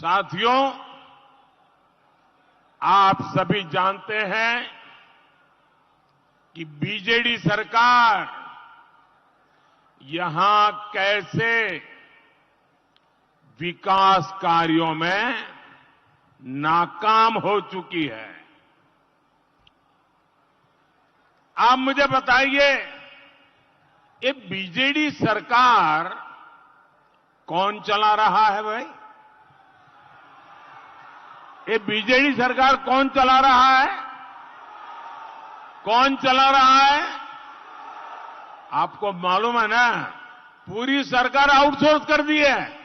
साथियों, आप सभी जानते हैं कि बीजेडी सरकार यहां कैसे विकास कार्यों में नाकाम हो चुकी है। आप मुझे बताइए, ये बीजेडी सरकार कौन चला रहा है भाई? ये बीजेडी सरकार कौन चला रहा है? कौन चला रहा है? आपको मालूम है ना, पूरी सरकार आउटसोर्स कर दी है।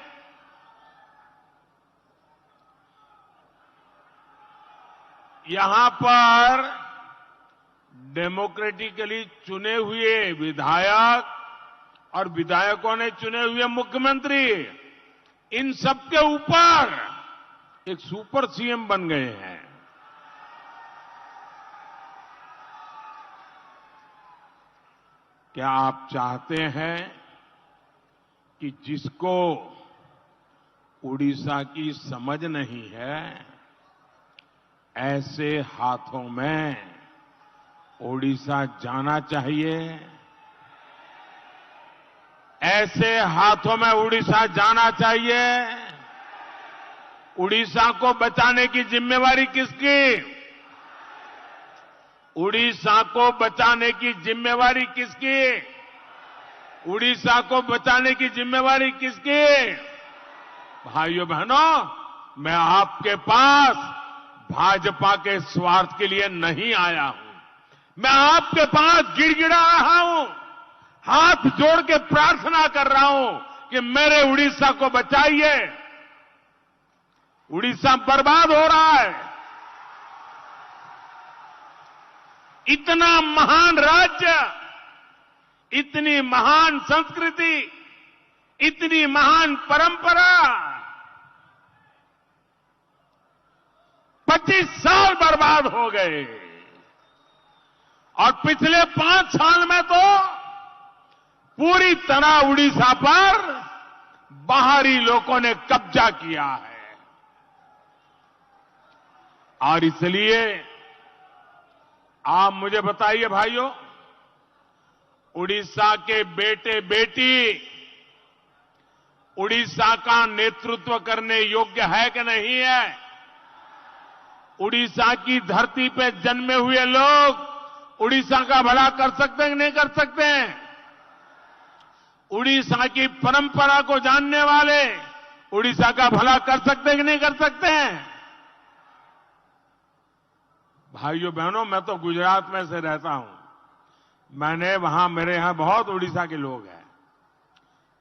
यहां पर डेमोक्रेटिकली चुने हुए विधायक और विधायकों ने चुने हुए मुख्यमंत्री, इन सबके ऊपर एक सुपर सीएम बन गए हैं। क्या आप चाहते हैं कि जिसको उड़ीसा की समझ नहीं है, ऐसे हाथों में उड़ीसा जाना चाहिए? ऐसे हाथों में उड़ीसा जाना चाहिए? उड़ीसा को बचाने की जिम्मेवारी किसकी? उड़ीसा को बचाने की जिम्मेवारी किसकी? उड़ीसा को बचाने की जिम्मेवारी किसकी? भाइयों बहनों, मैं आपके पास भाजपा के स्वार्थ के लिए नहीं आया हूं। मैं आपके पास गिड़गिड़ा रहा हूं, हाथ जोड़ के प्रार्थना कर रहा हूं कि मेरे उड़ीसा को बचाइए। उड़ीसा बर्बाद हो रहा है। इतना महान राज्य, इतनी महान संस्कृति, इतनी महान परंपरा 25 साल बर्बाद हो गए। और पिछले 5 साल में तो पूरी तरह उड़ीसा पर बाहरी लोगों ने कब्जा किया है। और इसलिए आप मुझे बताइए भाइयों, उड़ीसा के बेटे बेटी उड़ीसा का नेतृत्व करने योग्य है कि नहीं है? उड़ीसा की धरती पे जन्मे हुए लोग उड़ीसा का भला कर सकते हैं कि नहीं कर सकते हैं? उड़ीसा की परंपरा को जानने वाले उड़ीसा का भला कर सकते हैं कि नहीं कर सकते हैं? भाइयों बहनों, मैं तो गुजरात में से रहता हूं। मेरे यहां बहुत उड़ीसा के लोग हैं।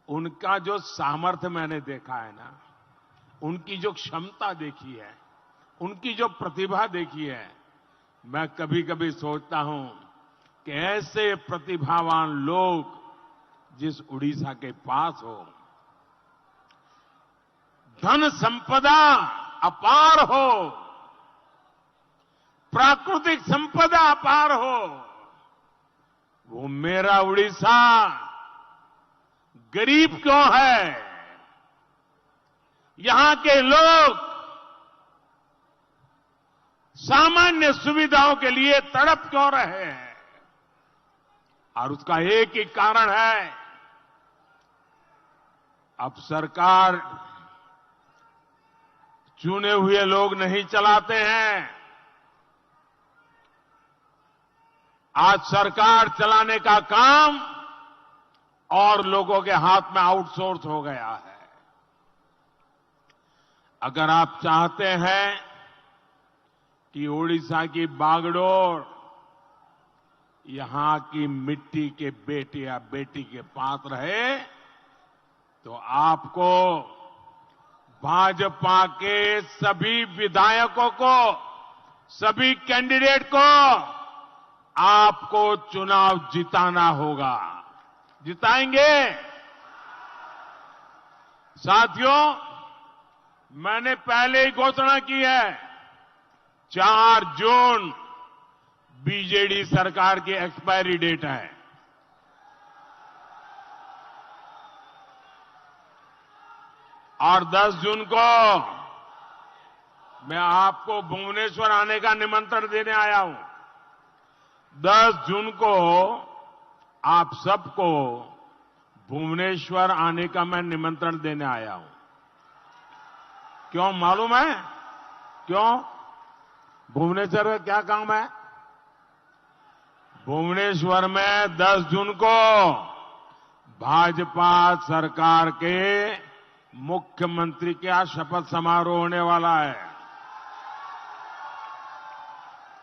उनका जो सामर्थ्य मैंने देखा है ना, उनकी जो क्षमता देखी है, उनकी जो प्रतिभा देखी है, मैं कभी कभी सोचता हूं कि ऐसे प्रतिभावान लोग जिस उड़ीसा के पास हो, धन संपदा अपार हो, प्राकृतिक संपदा अपार हो, वो मेरा उड़ीसा गरीब क्यों है? यहां के लोग सामान्य सुविधाओं के लिए तड़प क्यों रहे हैं? और उसका एक ही कारण है, अब सरकार चुने हुए लोग नहीं चलाते हैं। आज सरकार चलाने का काम और लोगों के हाथ में आउटसोर्स हो गया है। अगर आप चाहते हैं कि उड़ीसा की बागडोर यहां की मिट्टी के बेटे या बेटी के पास रहे, तो आपको भाजपा के सभी विधायकों को, सभी कैंडिडेट को आपको चुनाव जिताना होगा। जिताएंगे? साथियों, मैंने पहले ही घोषणा की है, 4 जून बीजेडी सरकार की एक्सपायरी डेट है। और 10 जून को मैं आपको भुवनेश्वर आने का निमंत्रण देने आया हूं। 10 जून को आप सबको भुवनेश्वर आने का मैं निमंत्रण देने आया हूं। क्यों मालूम है? क्यों? भुवनेश्वर में क्या काम है? भुवनेश्वर में 10 जून को भाजपा सरकार के मुख्यमंत्री का शपथ समारोह होने वाला है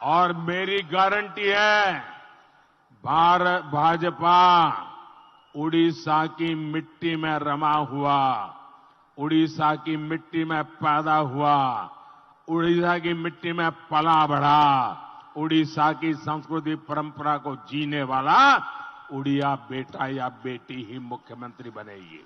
और मेरी गारंटी है भाजपा उड़ीसा की मिट्टी में रमा हुआ, उड़ीसा की मिट्टी में पैदा हुआ, उड़ीसा की मिट्टी में पला बढ़ा, उड़ीसा की संस्कृति परंपरा को जीने वाला उड़िया बेटा या बेटी ही मुख्यमंत्री बनेगी।